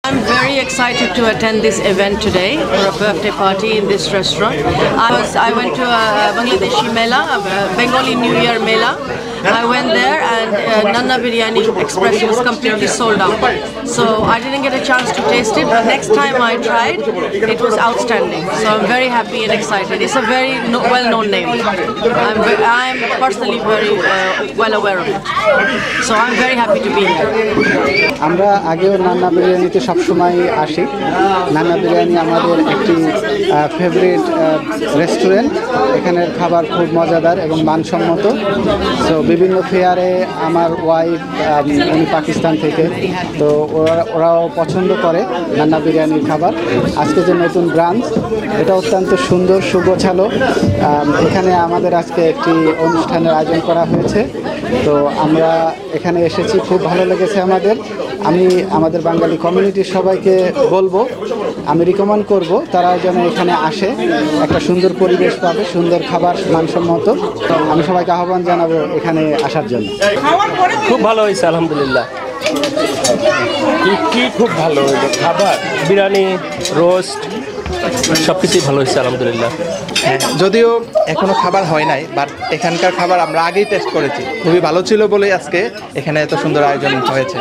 I'm very excited to attend this event today for a birthday party in this restaurant. I went to a Bangladeshi Mela, a Bengali New Year Mela. I went there and Nanna Biryani Express was completely sold out. So I didn't get a chance to taste it, but next time I tried, it was outstanding. So I'm very happy and excited. It's a very well-known name. I'm personally very well aware of it. So I'm very happy to be here. আমরা আগেও নান্না বিরিয়ানিতে সবসময় আসি। নান্না বিরিয়ানি আমাদের একটি favourite restaurant. এখানের খাবার খুব মজাদার এবং মানসম্মত। সো বিভিন্ন ফেয়ারে আমার ওয়াইফ উনি পাকিস্তান থেকে, তো ওরাও পছন্দ করে নান্না বিরিয়ানির খাবার। আজকে যে নতুন ব্রাঞ্চ, এটা অত্যন্ত সুন্দর সুগোছালো। এখানে আমাদের আজকে একটি অনুষ্ঠানের আয়োজন করা হয়েছে, তো আমরা এখানে এসেছি, খুব ভালো লেগেছে আমাদের। আমি আমাদের বাঙালি কমিউনিটির সবাইকে বলবো, আমি রিকমেন্ড করব তারা যেন এখানে আসে, একটা সুন্দর পরিবেশ পাবে, সুন্দর খাবার মানসম্মত। আমি সবাইকে আহ্বান জানাবো এখানে আসার জন্য। খুব ভালো হয়েছে আলহামদুলিল্লাহ। কি খুব ভালো হয়েছে খাবার, বিরিয়ানি, রোস্ট সব কিছুই ভালো হয়েছে আলহামদুলিল্লাহ। যদিও এখনো খাবার হয় নাই, বাট এখানকার খাবার আমরা আগেই টেস্ট করেছি, খুবই ভালো ছিল বলেই আজকে এখানে এত সুন্দর আয়োজন হয়েছে।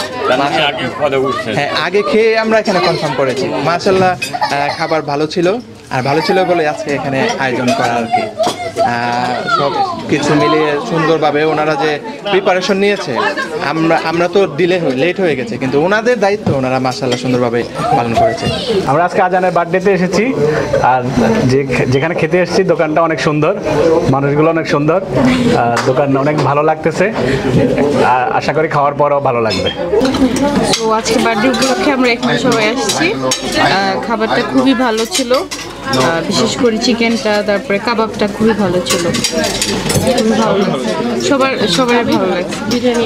হ্যাঁ, আগে খেয়ে আমরা এখানে কনফার্ম করেছি। মাশাআল্লাহ, খাবার ভালো ছিল, আর ভালো ছিল বলে আজকে এখানে আয়োজন করা আর কি। সব কিছু মিলিয়ে সুন্দরভাবে ওনারা যে প্রিপারেশন নিয়েছে, আমরা তো লেট হয়ে গেছে, কিন্তু ওনাদের দায়িত্ব ওনারা মাশাআল্লাহ সুন্দরভাবে পালন করেছে। আমরা আজকে আজানের বার্থডেতে এসেছি, আর যেখানে খেতে এসেছি দোকানটা অনেক সুন্দর, মানুষগুলো অনেক সুন্দর, দোকান অনেক ভালো লাগতেছে, আর আশা করি খাওয়ার পরও ভালো লাগবে। তো আজকে বার্থডে উপলক্ষে আমরা এখানে সবাই আসছি। খাবারটা খুবই ভালো ছিল, বিশেষ করে চিকেনটা, তারপরে কাবাবটা খুবই ভালো ছিল, খুবই ভালো লাগছে, সবার ভালো লাগছে। বিরিয়ানি